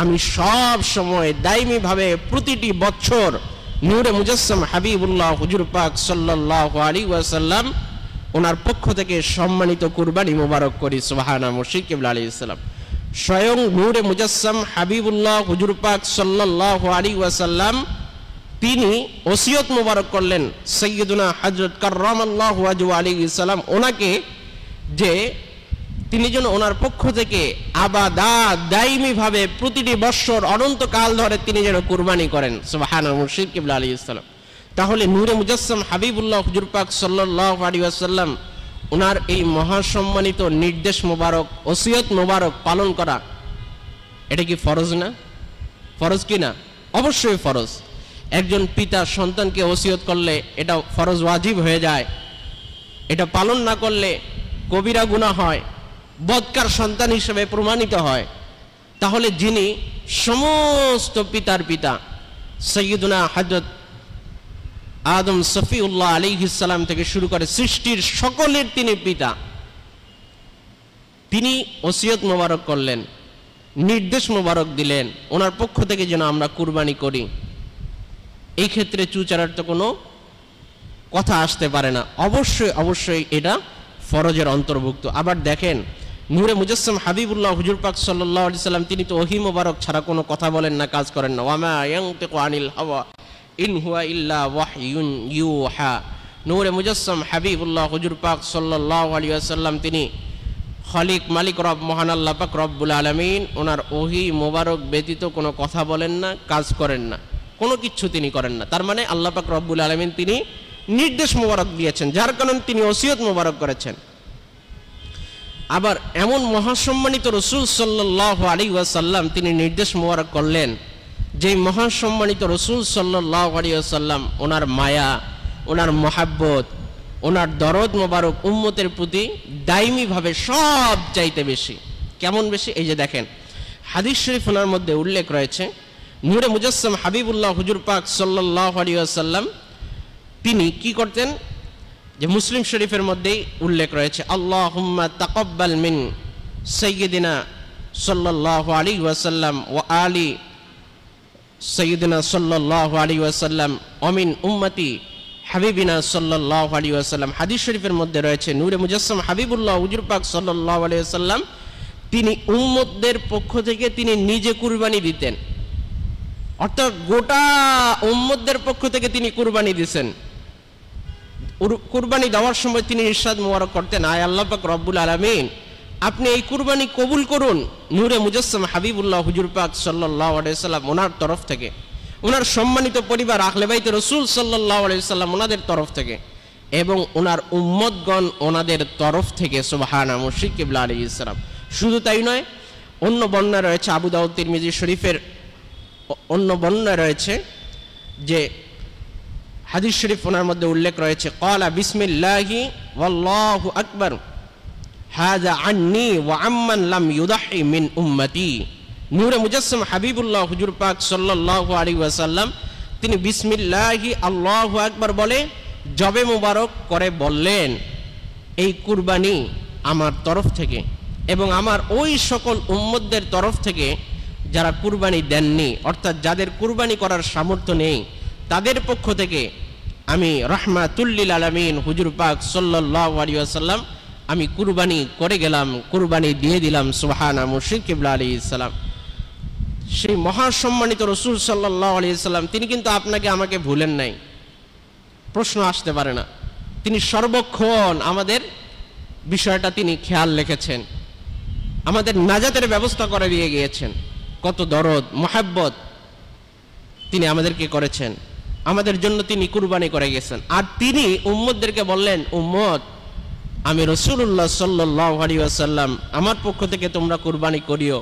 আমি সব সময় দায়মিভাবে প্রতিটি বছর নূরে মুজাসসাম হাবিবুল্লাহ হুজুর পাক সাল্লাল্লাহু আলাইহি ওয়াসাল্লাম ওনার পক্ষ থেকে সম্মানিত কুরবানি মোবারক করি, সুবহানা মুর্শিদ কিবলা আলাইহিস সালাম। স্বয়ং নূরে মুজাসসাম হাবিবুল্লাহ হুজুর পাক সাল্লাল্লাহু আলাইহি ওয়াসাল্লাম তিনি ওসিয়ত মোবারক করলেন সাইয়্যিদুনা হযরত কাররামাল্লাহু ওয়াজহু আলাইহিস সালাম ওনাকে, যে তিনি যেন ওনার পক্ষ থেকে আবাদা, দায়মি ভাবে প্রতিটি বছর অনন্তকাল ধরে তিনি যেন কুরবানি করেন, সুবহানা মুর্শিদ কিবলা আলাইহিস সালাম। তাহলে নূরে মুজাসসাম হাবিবুল্লাহ হুজুর পাক সাল্লাল্লাহু আলাইহি ওয়াসাল্লাম ওনার এই মহাসম্মানিত নির্দেশ মোবারক, ওসিয়ত মোবারক পালন করা, এটা কি ফরজ না? ফরজ কি না? অবশ্যই ফরজ। একজন পিতা সন্তানকে ওসিয়ত করলে এটা ফরজ ওয়াজিব হয়ে যায়, এটা পালন না করলে কবিরা গুনাহ হয়, বদকার সন্তান হিসেবে প্রমাণিত হয়। তাহলে যিনি সমস্ত পিতার পিতা, সাইয়্যিদুনা হযরত আদম সফিউল্লাহ আলাইহিস সালাম থেকে শুরু করে সৃষ্টির সকলের তিনি পিতা, তিনি ওসিয়ত মোবারক করলেন, নির্দেশ মোবারক দিলেন ওনার পক্ষ থেকে যেন আমরা কুরবানি করি। এই ক্ষেত্রে চুচারার তো কোনো কথা আসতে পারে না, অবশ্যই অবশ্যই এটা ফরজের অন্তর্ভুক্ত। আবার দেখেন, নূরে মুজাসসাম হাবিবুল্লাহ হুজুর পাক সাল্লাল্লাহু আলাইহি সাল্লাম তিনি তো ওহী মোবারক ছাড়া কোনো কথা বলেন না, কাজ করেন না। ওয়ামা ইয়ানতিকু আনিল হাওয়া ইন হুয়া ইল্লা ওয়াহয়ুন ইউহা। নূরে মুজাসসাম হাবিবুল্লাহ হুজুর পাক সাল্লাল্লাহু আলাইহি ওয়াসাল্লাম তিনি খালিক, মালিক, রব, মহান আল্লাহ পাক রব্বুল আলামিন, ওনার ওহী মোবারক ব্যতীত কোনো কথা বলেন না, কাজ করেন না, কোনো কিচ্ছু তিনি করেন না। তার মানে আল্লাহ পাক রব্বুল আলামিন তিনি নির্দেশ মোবারক দিয়েছেন, যার কারণে তিনি ওসিয়ত মোবারক করেছেন। আবার এমন মহাসম্মানিত রাসূল সাল্লাল্লাহু আলাইহি ওয়াসাল্লাম তিনি নির্দেশ মোবারক করলেন, যে মহাসম্মানিত রাসূল সাল্লাল্লাহু আলাইহি ওয়াসাল্লাম ওনার মায়া, ওনার মহাব্বত, ওনার দরদ মোবারক উম্মতের প্রতি দায়মিভাবে সব চাইতে বেশি। কেমন বেশি? এই যে দেখেন, হাদিস শরীফ ওনার মধ্যে উল্লেখ রয়েছে, নূরে মুজাসসাম হাবিবুল্লাহ হুজুর পাক সাল্লাল্লাহু আলাইহি ওয়াসাল্লাম তিনি কি করতেন, যে মুসলিম শরীফের মধ্যেই উল্লেখ রয়েছে, আল্লাহুম্মা তাকাব্বাল মিন সাইয়্যিদিনা সাল্লাল্লাহু আলাইহি ওয়াসাল্লাম ওয়া আলি সাইয়্যিদিনা সাল্লাল্লাহু আলাইহি ওয়াসাল্লাম অমিন উম্মতি হাবিবিনা সাল্লাল্লাহু আলাইহি ওয়াসাল্লাম। হাদিস শরীফের মধ্যে রয়েছে, নূরে মুজাসসাম হাবিবুল্লাহ হুজুর পাক সাল্লাল্লাহু আলাইহি ওয়াসাল্লাম তিনি উম্মতদের পক্ষ থেকে তিনি নিজে কুরবানি দিতেন, অর্থাৎ গোটা উম্মতদের পক্ষ থেকে তিনি কুরবানি দিয়েছেন। কুরবানি দেওয়ার সময় তিনি ইরশাদ মোবারক করতেন, আয় আল্লাহ পাক রব্বুল আলামিন, আপনি এই কুরবানি কবুল করুন নূরে মুজাসসাম হাবিবুল্লাহ হুজুর পাক সাল্লাল্লাহু আলাইহি ওয়াসাল্লাম ওনার তরফ থেকে, ওনার সম্মানিত পরিবার আহলে বাইত রাসূল সাল্লাল্লাহু আলাইহি ওয়াসাল্লাম ওনাদের তরফ থেকে, এবং ওনার উম্মতগণ ওনাদের তরফ থেকে, সুবহানা মুর্শিদ কিবলা আলাইহিস সালাম। শুধু তাই নয়, অন্য বর্ণনা রয়েছে, আবু দাউদ তিরমিজি শরীফের অন্য বর্ণনা রয়েছে, যে হাদিস শরীফ ওনার মধ্যে উল্লেখ রয়েছে, ক্বালা বিসমিল্লাহি ওয়াল্লাহু আকবার হাযা আন্নী ওয়া আম্মান লাম ইউদাহি মিন উম্মতি। নূরে মুজাসসাম হাবিবুল্লাহ হুজুর পাক সাল্লাল্লাহু আলাইহি ওয়াসাল্লাম তিনি বিসমিল্লাহি আল্লাহু আকবার বলে জবে মুবারক করে বললেন, এই কুরবানি আমার তরফ থেকে এবং আমার ওই সকল উম্মতদের তরফ থেকে যারা কুরবানি দেননি, অর্থাৎ যাদের কুরবানি করার সামর্থ্য নেই, তাদের পক্ষ থেকে আমি রাহমাতুল লিল আলামিন হুজুর পাক সাল্লাল্লাহু আলাইহি ওয়াসাল্লাম আমি কুরবানি করে গেলাম, কুরবানি দিয়ে দিলাম। সুবহানা মুর্শিদ কিবলা আলাইহিস সালাম। সেই মহাসম্মানিত রাসূল সাল্লাল্লাহু আলাইহি ওয়াসাল্লাম তিনি কিন্তু আপনাকে আমাকে ভুলেন নাই, প্রশ্ন আসতে পারে না। তিনি সর্বক্ষণ আমাদের বিষয়টা তিনি খেয়াল রেখেছেন, আমাদের নাজাতের ব্যবস্থা করে দিয়ে গিয়েছেন। কত দরদ মহব্বত তিনি আমাদেরকে করেছেন, আমাদের জন্য তিনি কুরবানি করে গেছেন। আর তিনি উম্মতদেরকে বললেন, উম্মত আমি রাসূলুল্লাহ সাল্লাল্লাহু আলাইহি ওয়াসাল্লাম আমার পক্ষ থেকে তোমরা কুরবানি করিও।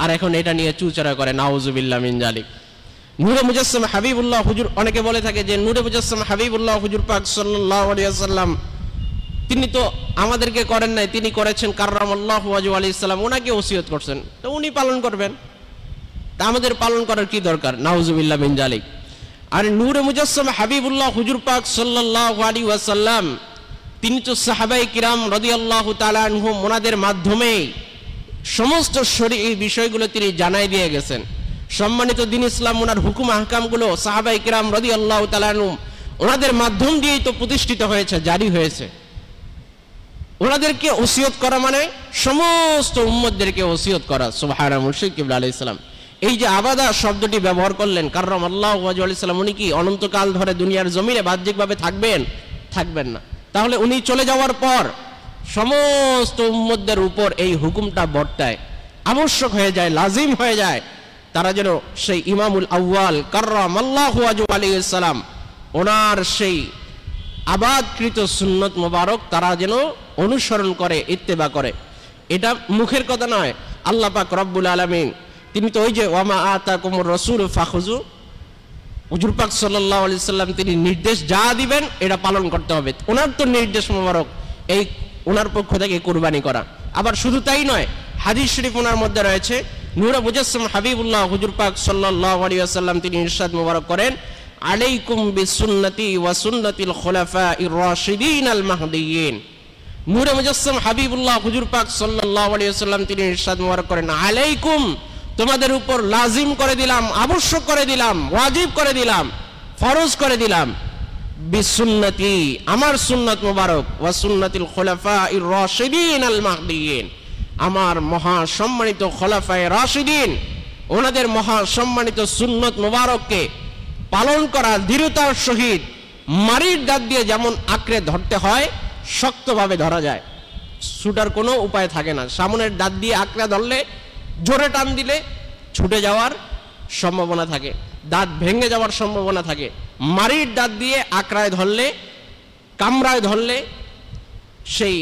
আর এখন এটা নিয়ে চুচরা করে, নাউজুবিল্লাহ মিন জালিক। নূরে মুজাসসাম হাবিবুল্লাহ হুজুর, অনেকে বলে থাকে যে নূরে মুজাসসাম হাবিবুল্লাহ হুজুর পাক সাল্লাল্লাহু আলাইহি ওয়াসাল্লাম তিনি তো আমাদেরকে করেন নাই, তিনি করেছেন কাররামাল্লাহু ওয়াজহু আলাইহিস সালাম, ওনাকে ওসিয়ত করছেন, তো উনি পালন করবেন, তা আমাদের পালন করার কি দরকার? নাউজুবিল্লাহ মিন জালিক। আর নূরে মুজাসসাম হাবিবুল্লাহ হুজুর পাক সাল্লাল্লাহু আলাইহি ওয়াসাল্লাম তিনি তো সাহাবায়ে কিরাম রাদিয়াল্লাহু তাআলা আনহুম ওনাদের মাধ্যমে সমস্ত শরঈ বিষয়গুলো তিনি জানাই দিয়ে গেছেন। সম্মানিত দ্বীন ইসলাম ওনার হুকুম আহকামগুলো সাহাবায়ে কিরাম রাদিয়াল্লাহু তাআলা আনহুম ওনাদের মাধ্যম দিয়েই তো প্রতিষ্ঠিত হয়েছে, জারি হয়েছে। ওনাদেরকে ওসিয়ত করা মানে সমস্ত উম্মতদেরকে ওসিয়ত করা। সুবহানা মুর্শিদ কিবলা আলাইহিস সালাম এই যে আবাদা শব্দটি ব্যবহার করলেন, কাররামাল্লাহু ওয়াজহু আলাইহিস সালাম, উনি কি অনন্তকাল ধরে দুনিয়ার জমিনে বাহ্যিকভাবে থাকবেন? থাকবেন না। তাহলে উনি চলে যাওয়ার পর সমস্ত উম্মতদের উপর এই হুকুমটা বর্তায়, আবশ্যক হয়ে যায়, লাজিম হয়ে যায়, তারা যেন সেই ইমামুল আউয়াল কাররামাল্লাহু ওয়াজহু আলাইহিস সালাম ওনার সেই আবাদকৃত সুন্নত মোবারক তারা যেন অনুসরণ করে, ইত্তেবা করে। এটা মুখের কথা নয়, আল্লাহ পাক রব্বুল আলামিন তিনি তো ওই যে ওয়ামা আতাকুমুর রাসূল ফাখুযু, হুজুর পাক সাল্লাল্লাহু আলাইহি সাল্লাম তিনি নির্দেশ যা দিবেন এটা পালন করতে হবে। ওনার তো নির্দেশ মোবারক এই ওনার পক্ষ থেকে কুরবানি করা। আবার শুধু তাই নয়, হাদিস শরীফ ওনার মধ্যে রয়েছে, নূরে মুজাসসাম হাবিবুল্লাহ হুজুর পাক সাল্লাল্লাহু আলাইহি ওয়াসাল্লাম তিনি ইরশাদ মোবারক করেন, আলাইকুম বিসুন্নতি ওয়া সুন্নাতিল খুলাফাইর রাশিদিন আল মাহদিয়িন। নূরে মুজাসসাম হাবিবুল্লাহ হুজুর পাক সাল্লাল্লাহু আলাইহি ওয়াসাল্লাম তিনি ইরশাদ মোবারক করেন, আলাইকুম তোমাদের উপর লাজিম করে দিলাম, আবশ্যক করে দিলাম, ওয়াজিব করে দিলাম, ফরজ করে দিলাম, বিসুন্নতি আমার সুন্নাত মোবারক, ওয়া সুন্নাতিল খুলাফাইর রাশিদিন আল মাহদিয়িন আমার মহা সম্মানিত খোলাফায়ে রাশিদিন ওনাদের মহা সম্মানিত সুন্নত মোবারককে পালন করা দৃঢ়তার সহিত মারির দাঁত দিয়ে যেমন আঁকড়ে ধরতে হয়, শক্তভাবে ধরা যায়, ছুটার কোনো উপায় থাকে না। সামনের দাঁত দিয়ে আঁকড়ে ধরলে জোরে টান দিলে ছুটে যাওয়ার সম্ভাবনা থাকে, দাঁত ভেঙে যাওয়ার সম্ভাবনা থাকে। মারির দাঁত দিয়ে আঁকড়ায় ধরলে, কামড়ায় ধরলে, সেই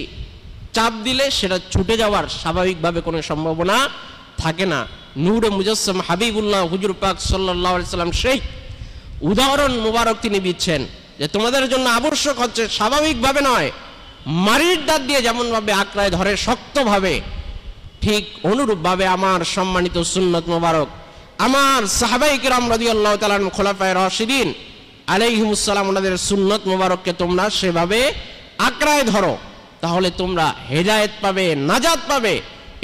চাপ দিলে সেটা ছুটে যাওয়ার স্বাভাবিকভাবে কোনো সম্ভাবনা থাকে না। নূরে মুজাসসাম হাবিবুল্লাহ হুজুর পাক সাল্লাল্লাহু আলাইহি সাল্লাম সেই উদাহরণ মুবারক তিনি দিচ্ছেন যে তোমাদের জন্য আবশ্যক হচ্ছে স্বাভাবিকভাবে নয়, মারির দাঁত দিয়ে যেমনভাবে আঁকড়ায় ধরে শক্তভাবে, ঠিক অনুরূপভাবে আমার সম্মানিত সুন্নত মোবারক আমার সাহাবায়ে কিরাম রাদিয়াল্লাহু তাআলা খোলাফায়ে রাশিদিন আলাইহিমুস সালাম ওনাদের সুন্নত মোবারককে তোমরা সেভাবে আঁকড়ায় ধরো, তাহলে তোমরা হেদায়েত পাবে, নাজাত পাবে।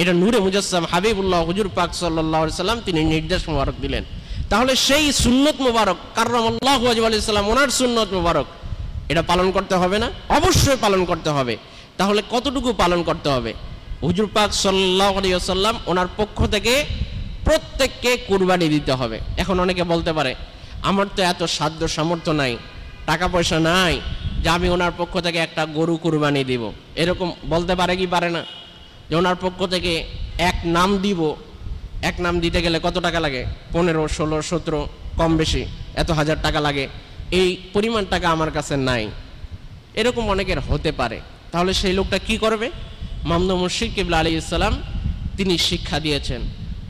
এটা নূরে মুজাসসাম হাবিবুল্লাহ হুজুর পাক সাল্লাল্লাহু আলাইহি সাল্লাম তিনি নির্দেশ মোবারক দিলেন। তাহলে সেই সুন্নত মোবারক কাররামাল্লাহু ওয়াজহু আলাইহিস সালাম ওনার সুন্নত মোবারক এটা পালন করতে হবে না? অবশ্যই পালন করতে হবে। তাহলে কতটুকু পালন করতে হবে? হুজুর পাক সাল্লাল্লাহু আলাইহি ওয়াসাল্লাম ওনার পক্ষ থেকে প্রত্যেককে কুরবানি দিতে হবে। এখন অনেকে বলতে পারে আমার তো এত সাধ্য সামর্থ্য নাই, টাকা পয়সা নাই যে আমি ওনার পক্ষ থেকে একটা গরু কুরবানি দিব। এরকম বলতে পারে কি পারে না? যে ওনার পক্ষ থেকে এক নাম দিব, এক নাম দিতে গেলে কত টাকা লাগে? 15, 16, 17 কম বেশি এত হাজার টাকা লাগে, এই পরিমাণ টাকা আমার কাছে নাই, এরকম অনেকের হতে পারে। তাহলে সেই লোকটা কি করবে? মামদু মুর্শিদ কিবলা আলাইহিস সালাম তিনি শিক্ষা দিয়েছেন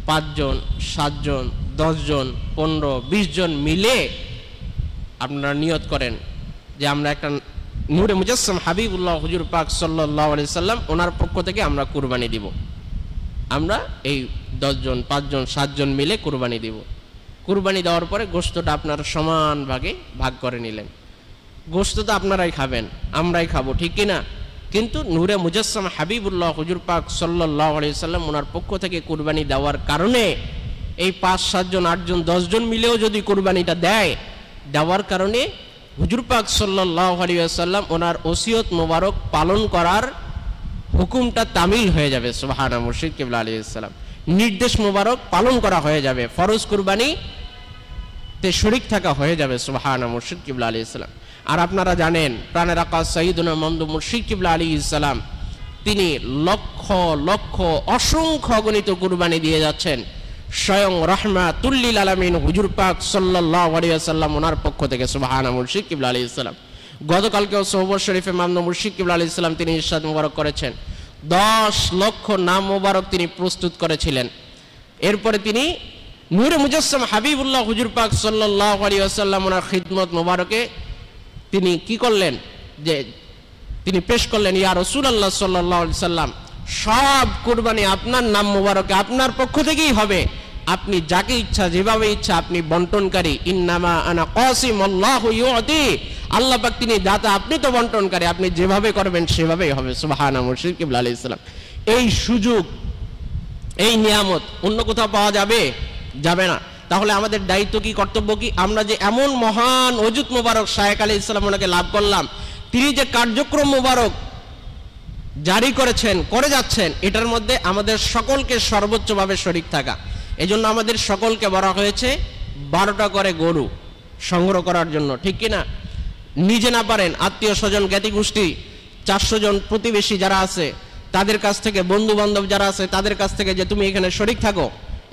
5 জন, 7 জন, 10 জন, 15, 20 জন মিলে আপনারা নিয়ত করেন যে আমরা একটা নূরে মুজাসসাম হাবিবুল্লাহ হুজুর পাক সাল্লাল্লাহু আলাইহি সাল্লাম ওনার পক্ষ থেকে আমরা কুরবানি দিব। আমরা এই 10 জন 5 জন 7 জন মিলে কুরবানি দিব। কুরবানি দেওয়ার পরে গোশতটা আপনারা সমান ভাগে ভাগ করে নিলেন। গোশত তো আপনারাই খাবেন, আমরাই খাবো, ঠিক কিনা? কিন্তু নূরে মুজাসসাম হাবিবুল্লাহ হুজুর পাক সাল্লাল্লাহু আলাইহি সাল্লাম ওনার পক্ষ থেকে কুরবানি দেওয়ার কারণে এই 5-7 জন 8 জন 10 জন মিলেও যদি কুরবানিটা দেওয়ার কারণে হুজুর পাক সাল্লাল্লাহু আলাইহি ওয়াসাল্লাম ওনার ওসিয়ত মোবারক পালন করার হুকুমটা তামিল হয়ে যাবে। সুবহানাল্লাহ, মুর্শিদ কিবলা আলাইহিস সালাম নির্দেশ মোবারক পালন করা হয়ে যাবে, ফরজ কুরবানি তে শরীক থাকা হয়ে যাবে। সুবহানাল্লাহ, মুর্শিদ কিবলা আলাইহিস সালাম। আর আপনারা জানেন প্রাণের আকা সাইয়্যিদুনা মামদুহ মুর্শিদ কিবলা আলাইহিস সালাম তিনি লক্ষ লক্ষ অসংখ্য অগণিত কুরবানি দিয়ে যাচ্ছেন স্বয়ং রাহমাতুল লিল আলামিন হুজুর পাক সাল্লাল্লাহু আলাইহি ওয়াসাল্লাম ওনার পক্ষ থেকে। সুবহানাল্লাহ, মুর্শিদ কিবলা আলাইহিস সালাম গতকালকেও সোহবত শরীফে মামদুহ মুর্শিদ কিবলা আলাইহিস সালাম তিনি ইরশাদ মোবারক করেছেন 10 লক্ষ নাম মোবারক তিনি প্রস্তুত করেছিলেন। এরপরে তিনি নূরে মুজাসসাম হাবিবুল্লাহ হুজুর পাক সাল্লাল্লাহু আলাইহি ওয়াসাল্লাম ওনার খিদমত মোবারকে তিনি কি করলেন, যে তিনি পেশ করলেন, ইয়া রাসূলুল্লাহ সাল্লাল্লাহু আলাইহি সাল্লাম সব কুরবানি আপনার নাম মোবারকে আপনার পক্ষ থেকেই হবে। আপনি যাকে ইচ্ছা যেভাবে ইচ্ছা আপনি বন্টনকারী। ইন্নামা আনা কাসিম আল্লাহু ইউতি, আল্লাহ পাক তিনি দাতা, আপনি তো বন্টনকারী, আপনি যেভাবে করবেন সেভাবেই হবে। সুবহানাল্লাহ, মুর্শিদ কিবলা আলাইহিস সালাম। এই সুযোগ, এই নিয়ামত অন্য কোথাও পাওয়া যাবে না। তাহলে আমাদের দায়িত্ব কি, কর্তব্য কি? আমরা যে এমন মহান ওজুদ মোবারক শায়েখ আলাইহিস সালাম ওনাকে লাভ করলাম, তিনি যে কার্যক্রম মোবারক জারি করেছেন, করে যাচ্ছেন, এটার মধ্যে আমাদের সকলকে সর্বোচ্চভাবে শরীক থাকা। এজন্য আমাদের সকলকে বলা হয়েছে 12টা করে গরু সংগ্রহ করার জন্য, ঠিক কিনা? নিজে না পারেন আত্মীয় স্বজন জ্ঞাতি গোষ্ঠী 400 জন প্রতিবেশী যারা আছে তাদের কাছ থেকে, বন্ধু বান্ধব যারা আছে তাদের কাছ থেকে, যে তুমি এখানে শরীক থাকো,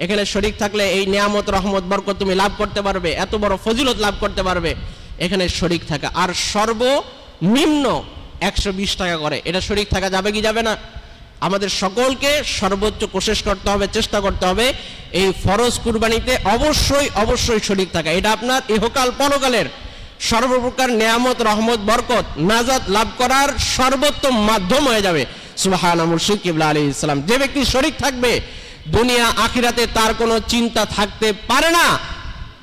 এখানে শরীক থাকলে এই নিয়ামত রহমত বরকত তুমি লাভ করতে পারবে, এত বড় ফজিলত লাভ করতে পারবে, এখানে শরীক থাকা। আর সর্বনিম্ন 120 টাকা করে, এটা শরীক থাকা যাবে কি যাবে না? আমাদের সকলকে সর্বোচ্চ কোশিশ করতে হবে, চেষ্টা করতে হবে এই ফরজ কুরবানিতে অবশ্যই অবশ্যই শরীক থাকা। এটা আপনার ইহকাল পরকালের সর্বপ্রকার নিয়ামত রহমত বরকত নাজাত লাভ করার সর্বোত্তম মাধ্যম হয়ে যাবে। সুবহানাল্লাহ, মুর্শিদ কিবলা আলাইহিস সালাম। যে ব্যক্তি শরীক থাকবে দুনিয়া আখিরাতে তার কোনো চিন্তা থাকতে পারে না,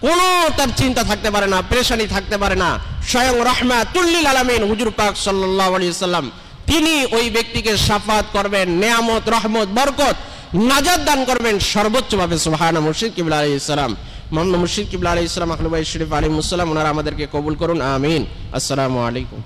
কোনো তার চিন্তা থাকতে পারে না, পেরেশানি থাকতে পারে না। স্বয়ং রাহমাতুল লিল আলামিন হুজুর পাক সাল্লাল্লাহু আলাইহি সাল্লাম তিনি ওই ব্যক্তিকে শাফাত করবেন, নিয়ামত রহমত বরকত নাজাত দান করবেন সর্বোচ্চভাবে। সুবহানাল্লাহ, মুর্শিদ কিবলা আলাইহিস সালাম। মুর্শিদ কিবলা আলাইহিস সালাম আহলে বাইত শরীফ আলাইহিমুস সালাম ওনারা আমাদেরকে কবুল করুন, আমিন। আসসালামু আলাইকুম।